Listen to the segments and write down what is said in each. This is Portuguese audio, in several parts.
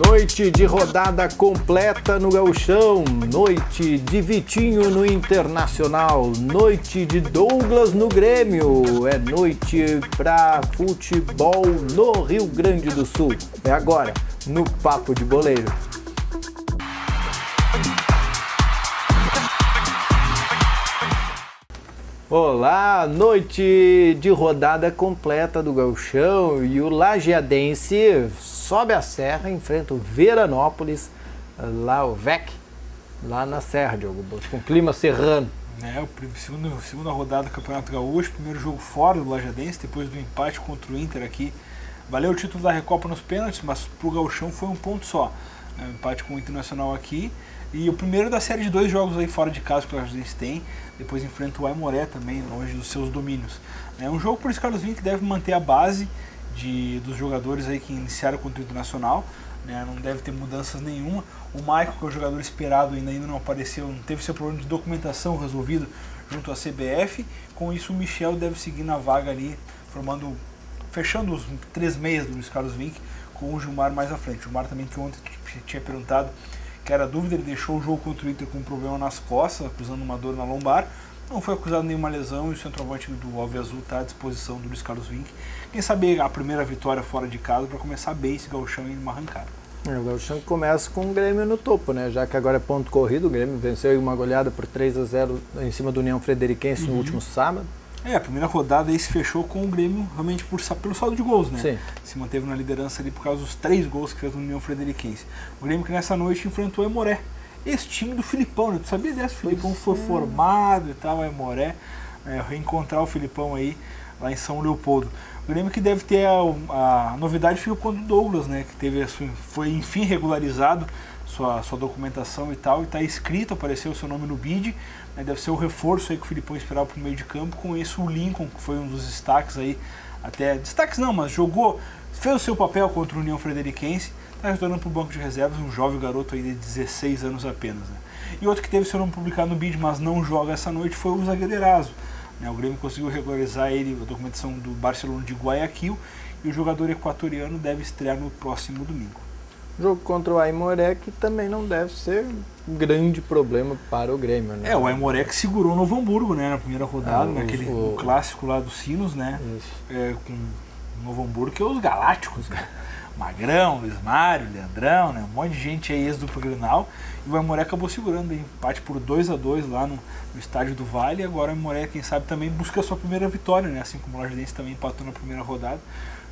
Noite de rodada completa no Gauchão, noite de Vitinho no Internacional, noite de Douglas no Grêmio, é noite pra futebol no Rio Grande do Sul. É agora, no Papo de Boleiro. Olá, noite de rodada completa do Gauchão e o Lajeadense sobe a serra, enfrenta o Veranópolis, lá o VEC, lá na serra, Diogo Bosch, com clima serrano. Segunda rodada do Campeonato Gaúcho, primeiro jogo fora do Lajeadense, depois do empate contra o Inter aqui. Valeu o título da Recopa nos pênaltis, mas pro Gauchão foi um ponto só. Empate com o Internacional aqui. E o primeiro da série de 2 jogos aí fora de casa que o Lajeadense tem. Depois enfrenta o Aimoré também, longe dos seus domínios. É um jogo por esse Carlos Vinck que deve manter a base dos jogadores aí que iniciaram contra o Internacional. Não deve ter mudanças nenhuma. O Michael, que é o jogador esperado, ainda não apareceu, não teve seu problema de documentação resolvido junto à CBF. Com isso o Michel deve seguir na vaga ali, fechando os 3 meias do Luiz Carlos Vinck, com o Gilmar mais à frente. O Gilmar também, que ontem tinha perguntado que era dúvida, ele deixou o jogo contra o Inter com um problema nas costas, acusando uma dor na lombar. Não foi acusado de nenhuma lesão e o centroavante do Alve Azul está à disposição do Luiz Carlos Vinck. Quem sabe a primeira vitória fora de casa para começar bem esse Gauchão em uma arrancada. O Gauchão começa com o Grêmio no topo, né? Já que agora é ponto corrido, o Grêmio venceu uma goleada por 3-0 em cima do União Frederiquense no último sábado. A primeira rodada aí se fechou com o Grêmio realmente pelo saldo de gols, né? Sim. Se manteve na liderança ali por causa dos 3 gols que fez no União Frederiquense. O Grêmio que nessa noite enfrentou o Aimoré. Esse time do Filipão, né? Tu sabia dessa? O Filipão foi formado e tal, o Aimoré. Reencontrar o Filipão aí lá em São Leopoldo. O Grêmio que deve ter a novidade fica quando o Douglas, né? Que foi enfim regularizado sua documentação e tal, e está inscrito, apareceu o seu nome no BID, né, deve ser o reforço aí que o Filipão esperava para o meio de campo. Com isso o Lincoln, que foi um dos destaques aí, mas fez o seu papel contra o União Frederiquense, está retornando para o banco de reservas, um jovem garoto aí de 16 anos apenas. Né. E outro que teve seu nome publicado no BID, mas não joga essa noite, foi o zagueiro Eraso. O Grêmio conseguiu regularizar ele, a documentação do Barcelona de Guayaquil, e o jogador equatoriano deve estrear no próximo domingo. Jogo contra o Aimoré, que também não deve ser um grande problema para o Grêmio, né? O Aimoré que segurou o Novo Hamburgo, né, na primeira rodada, o clássico lá dos Sinos, né? Com o Novo Hamburgo, que é os Galácticos, né? Magrão, Luiz Mário, Leandrão, né? Um monte de gente aí ex-dupla Grenal. E o Aimoré acabou segurando aí, empate por 2-2 lá no estádio do Vale. E agora o Aimoré, quem sabe, também busca a sua primeira vitória, né? Assim como o Lajeadense também empatou na primeira rodada.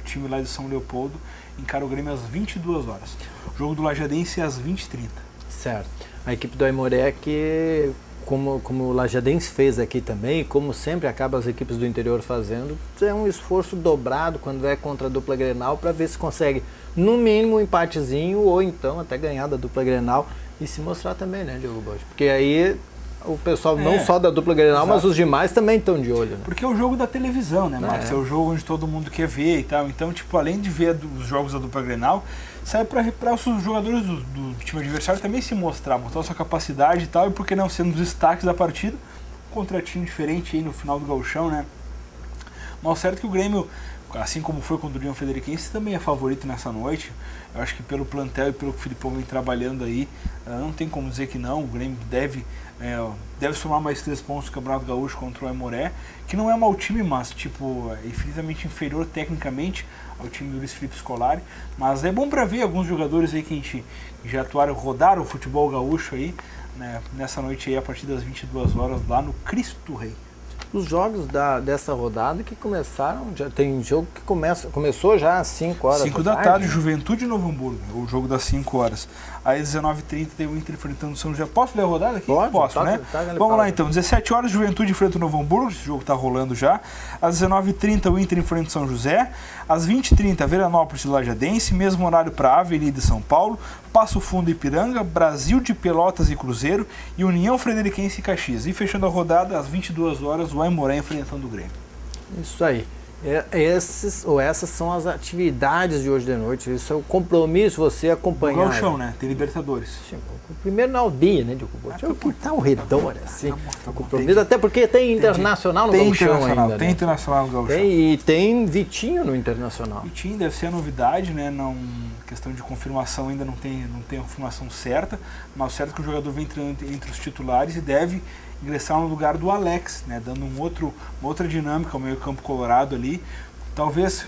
O time lá de São Leopoldo encara o Grêmio às 22 horas. O jogo do Lajeadense é às 20h30. Certo. A equipe do Aimoré que, como o Lajeadense fez aqui também, como sempre acaba as equipes do interior fazendo, é um esforço dobrado quando é contra a dupla Grenal para ver se consegue, no mínimo, um empatezinho ou então até ganhar da dupla Grenal e se mostrar também, né, Diogo Bosch? Porque aí o pessoal não só da dupla Grenal, exato, mas os demais também estão de olho, né? Porque é o jogo da televisão, né, Marcos? É o jogo onde todo mundo quer ver e tal. Então, além de ver os jogos da dupla Grenal, sai para os jogadores do time adversário também se mostrar sua capacidade e tal, e por que não sendo os destaques da partida, um contratinho diferente aí no final do Gauchão, né? Mas certo que o Grêmio, assim como foi contra o União Frederiquense, também é favorito nessa noite. Eu acho que pelo plantel e pelo que o Filipão vem trabalhando aí, não tem como dizer que não. O Grêmio deve somar mais 3 pontos no Campeonato Gaúcho contra o Aimoré, que não é um mau time, mas é infinitamente inferior tecnicamente ao time do Luiz Felipe Scolari. Mas é bom para ver alguns jogadores aí que já rodaram o futebol gaúcho aí, né, nessa noite aí a partir das 22 horas lá no Cristo Rei. Os jogos dessa rodada que começaram, já tem jogo que começou já às 5 horas 5 da tarde, Juventude e Novo Hamburgo, o jogo das 5 horas. Aí às 19h30 tem o Inter enfrentando o São José. Posso ler a rodada aqui? Posso, né? Vamos lá então, 17 horas, Juventude enfrenta o Novo Hamburgo, esse jogo está rolando já. Às 19h30 o Inter enfrenta o São José. Às 20h30 Veranópolis e Lajeadense, mesmo horário para Avenida de São Paulo, Passo Fundo e Ipiranga, Brasil de Pelotas e Cruzeiro e União Frederiquense e Caxias. E fechando a rodada, às 22 horas, o Aimoré enfrentando o Grêmio. Isso aí. Essas são as atividades de hoje de noite. Isso é o compromisso, você acompanhar. O Gauchão, né? Tem Libertadores. Sim, o primeiro na aldeia, né, Diogo Botti? É o que está ao redor, assim. Tá O compromisso, até porque tem Internacional no Gauchão ainda. Tem né? Internacional no Gauchão. E tem Vitinho no Internacional. Vitinho deve ser a novidade, né? Não, questão de confirmação ainda não tem a confirmação certa, mas o certo é que o jogador vem entre os titulares e deve ingressar no lugar do Alex, né? Dando uma outra dinâmica ao meio campo colorado ali. Talvez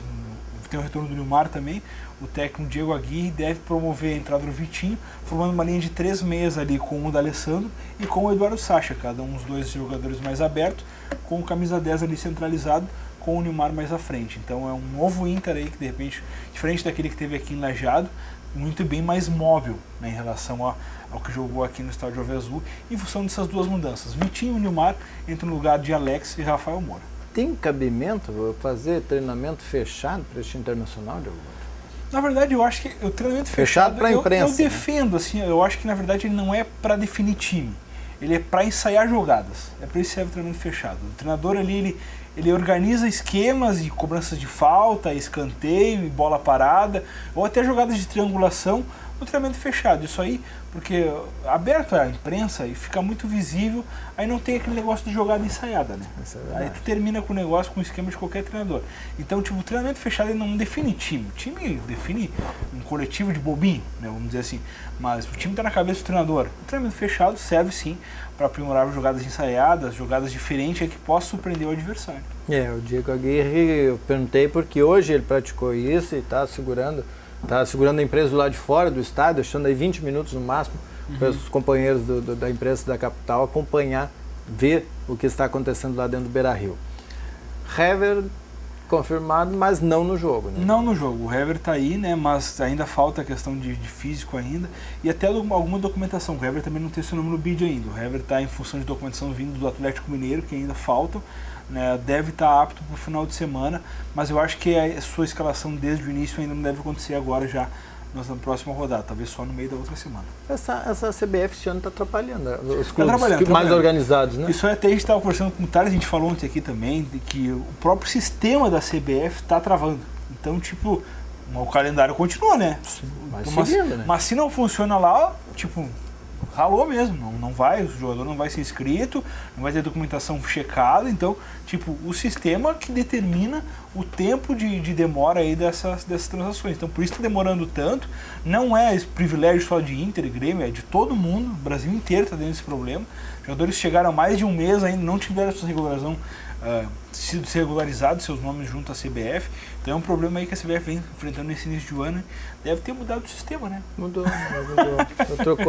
tenha o retorno do Nilmar também. O técnico Diego Aguirre deve promover a entrada do Vitinho, formando uma linha de 3 meias ali com o D'Alessandro e com o Eduardo Sacha, cada um dos dois jogadores mais abertos, com o camisa 10 ali centralizado, com o Nilmar mais à frente. Então é um novo Inter aí que de repente, diferente daquele que teve aqui em Lajeado, muito bem mais móvel, né, em relação ao que jogou aqui no estádio Ave Azul, em função dessas duas mudanças. Vitinho e Nilmar entram no lugar de Alex e Rafael Moura. Tem cabimento fazer treinamento fechado para este Internacional, Diogo Botti? Na verdade, eu acho que o treinamento fechado para a imprensa. Eu defendo, assim, eu acho que na verdade ele não é para definir time. Ele é para ensaiar jogadas. É para isso que serve o treinamento fechado. O treinador ali, ele organiza esquemas e cobranças de falta, escanteio e bola parada, ou até jogadas de triangulação no treinamento fechado. Isso aí, porque aberto à imprensa e fica muito visível, aí não tem aquele negócio de jogada ensaiada, né? Aí tu termina com o negócio, com o esquema de qualquer treinador. Então, tipo, o treinamento fechado ele não define time. O time define um coletivo de bobinho, né? Vamos dizer assim. Mas o time está na cabeça do treinador. O treinamento fechado serve sim para aprimorar jogadas ensaiadas, jogadas diferentes que possam surpreender o adversário. O Diego Aguirre, eu perguntei porque hoje ele praticou isso e está segurando a empresa do lado de fora do estádio, deixando aí 20 minutos no máximo para os companheiros da imprensa da capital acompanhar, ver o que está acontecendo lá dentro do Beira-Rio. Hever confirmado, mas não no jogo, né? Não no jogo. O Hever está aí, né? Mas ainda falta a questão de físico ainda e até alguma documentação. O Hever também não tem seu nome no bid ainda. O Hever está em função de documentação vindo do Atlético Mineiro, que ainda faltam. Né, deve estar apto para o final de semana, mas eu acho que a sua escalação desde o início ainda não deve acontecer agora já na próxima rodada, talvez só no meio da outra semana. Essa CBF esse ano está atrapalhando os clubes mais organizados, né? Isso até a gente estava conversando com o Thales, a gente falou ontem aqui também, de que o próprio sistema da CBF está travando. Então, tipo, o calendário continua, né? Sim, mas se não funciona lá, tipo, ralou mesmo, não vai, o jogador não vai ser inscrito, não vai ter documentação checada, então, tipo, o sistema que determina o tempo de demora aí dessas transações. Então, por isso está demorando tanto, não é esse privilégio só de Inter e Grêmio, é de todo mundo, o Brasil inteiro está dentro desse problema. Os jogadores chegaram há mais de um mês ainda, não tiveram sua regularização, sido regularizados seus nomes junto à CBF, então é um problema aí que a CBF vem enfrentando nesse início de ano, deve ter mudado o sistema, né? Mudou.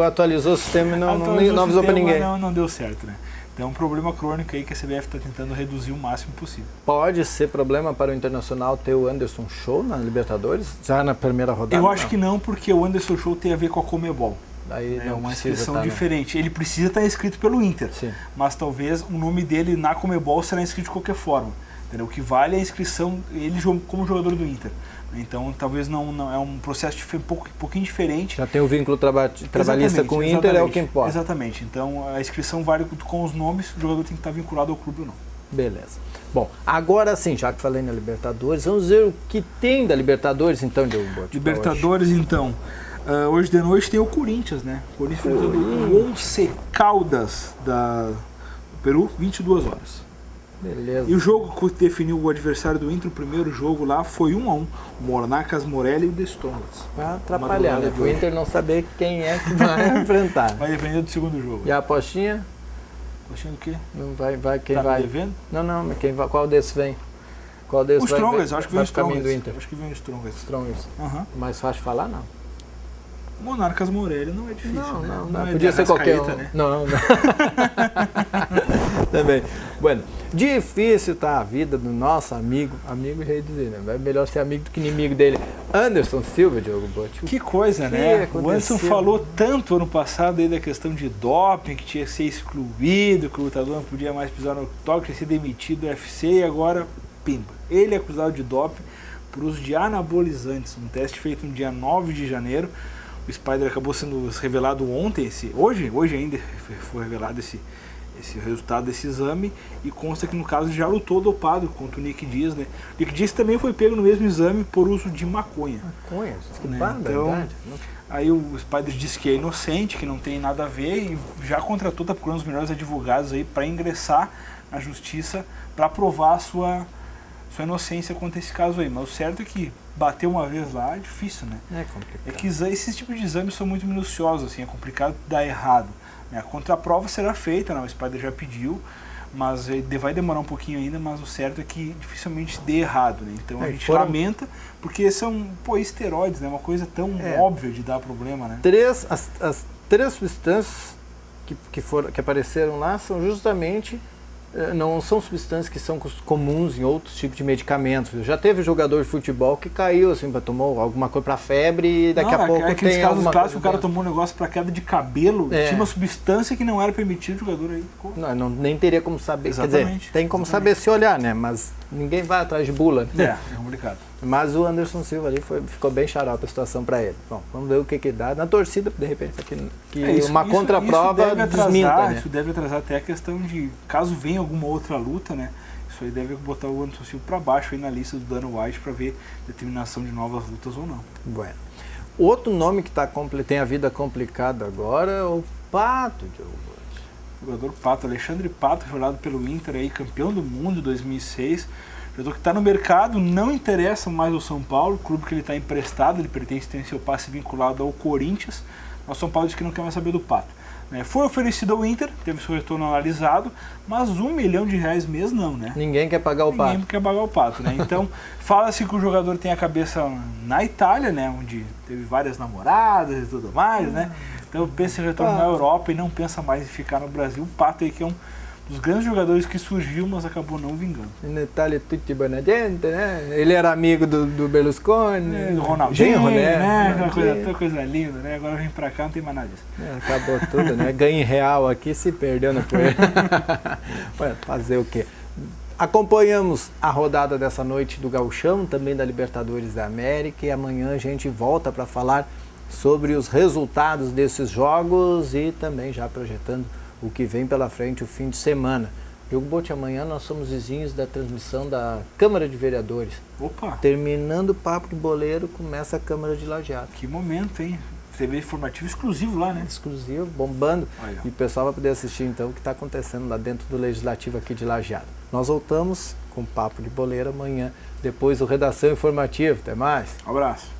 Atualizou o sistema e não avisou para ninguém. Não deu certo, né? Então é um problema crônico aí que a CBF está tentando reduzir o máximo possível. Pode ser problema para o Internacional ter o Anderson Show na Libertadores, já na primeira rodada? Eu acho que não, porque o Anderson Show tem a ver com a Comebol. Aí é uma inscrição diferente. Ele precisa estar inscrito pelo Inter, sim, mas talvez o nome dele na Comebol será inscrito de qualquer forma. Entendeu? O que vale é a inscrição, ele como jogador do Inter. Então talvez não é um processo um pouquinho diferente. Já tem o vínculo trabalhista com o Inter, é o que importa. Exatamente. Então a inscrição vale com os nomes, o jogador tem que estar vinculado ao clube ou não. Beleza. Bom, agora sim, já que falei na Libertadores, vamos ver o que tem da Libertadores então, Diogo Botti. Libertadores então. Hoje de noite tem o Corinthians, né? O Corinthians enfrentando o Once Caldas do Peru, 22 horas. Beleza. E o jogo que definiu o adversário do Inter, o primeiro jogo lá, foi 1-1. O Monarcas Morelli e o The Strongest. Vai atrapalhar, né? O Inter não saber quem é que vai enfrentar. Vai depender do segundo jogo. E a apostinha? Apostinha do quê? Não vai quem tá vai? Devendo? Não, quem vai? Qual desses vem? Qual desses o Strongest, acho que vem o Strongest. Do Inter? Acho que vem o Strongest. Mais fácil de falar, não? Monarcas Morelli não é difícil, não podia ser qualquer um. Né? Não. Também. Bueno, difícil tá a vida do nosso amigo ia dizer, né? É melhor ser amigo do que inimigo dele. Anderson Silva, Diogo Botti. Que coisa, né? O Anderson falou tanto ano passado aí da questão de doping, que tinha que ser excluído, que o lutador não podia mais pisar no octógono, tinha que ser demitido do UFC e agora, pimba. Ele é acusado de doping por uso de anabolizantes, um teste feito no dia 9 de janeiro. O Spider acabou sendo revelado ontem, hoje ainda foi revelado esse resultado desse exame, e consta que no caso já lutou dopado contra o Nick Diaz, né? O Nick Diaz também foi pego no mesmo exame por uso de maconha. Maconha? Que né? barbaridade. Então, aí o Spider disse que é inocente, que não tem nada a ver, e já contratou, tá procurando os melhores advogados aí para ingressar na justiça para provar a sua inocência contra esse caso aí. Mas o certo é que bater uma vez lá é difícil, né? É complicado. É que esses tipos de exames são muito minuciosos, assim, é complicado dar errado. Né? A contraprova será feita, né? O Spider já pediu, mas vai demorar um pouquinho ainda, mas o certo é que dificilmente dê errado, né? Então a gente lamenta, porque são esteroides, né? Uma coisa tão óbvia de dar problema, né? As três substâncias que apareceram lá são justamente... não são substâncias que são comuns em outros tipos de medicamentos. Já teve jogador de futebol que caiu, assim, tomou alguma coisa para febre e daqui a pouco aqueles tem casos alguma clássicos, coisa. O cara tomou um negócio para queda de cabelo, tinha uma substância que não era permitida, o jogador aí ficou... nem teria como saber. Exatamente. Quer dizer, tem como saber se olhar, né? Mas ninguém vai atrás de bula. É complicado. Mas o Anderson Silva ali ficou bem xarope a situação para ele. Bom, vamos ver o que dá. Na torcida, de repente, uma contraprova desminta, né? Isso deve atrasar até a questão de, caso venha alguma outra luta, né? Isso aí deve botar o Anderson Silva para baixo aí na lista do Dana White para ver determinação de novas lutas ou não. Bueno. Outro nome que tem a vida complicada agora é o Pato, Diogo. O jogador Pato, Alexandre Pato, jogado pelo Inter, aí, campeão do mundo em 2006. Jogador que está no mercado, não interessa mais ao São Paulo, o clube que ele está emprestado, ele tem seu passe vinculado ao Corinthians. O São Paulo diz que não quer mais saber do Pato. Foi oferecido ao Inter, teve seu retorno analisado, mas R$1 milhão mês não, né? Ninguém quer pagar o Pato. Ninguém quer pagar o Pato, né? Então, fala-se que o jogador tem a cabeça na Itália, né? Onde teve várias namoradas e tudo mais, né? Então pensa em retorno na Europa e não pensa mais em ficar no Brasil. O Pato aí que é um dos grandes jogadores que surgiu, mas acabou não vingando. Na Itália tutti buona gente, né? Ele era amigo do Berlusconi, do Ronaldinho, né? Ronaldinho. Coisa linda, né? Agora vem pra cá, não tem mais nada disso. Acabou tudo, né? Ganho em real aqui, se perdeu na poeira. Fazer o quê? Acompanhamos a rodada dessa noite do Gauchão, também da Libertadores da América, e amanhã a gente volta para falar sobre os resultados desses jogos e também já projetando o que vem pela frente o fim de semana. Diogo Botti, amanhã nós somos vizinhos da transmissão da Câmara de Vereadores. Opa! Terminando o Papo de Boleiro, começa a Câmara de Lajeado. Que momento, hein? TV informativo exclusivo lá, né? Exclusivo, bombando. E o pessoal vai poder assistir então o que está acontecendo lá dentro do Legislativo aqui de Lajeado. Nós voltamos com o Papo de Boleiro amanhã, depois do Redação Informativa. Até mais! Um abraço!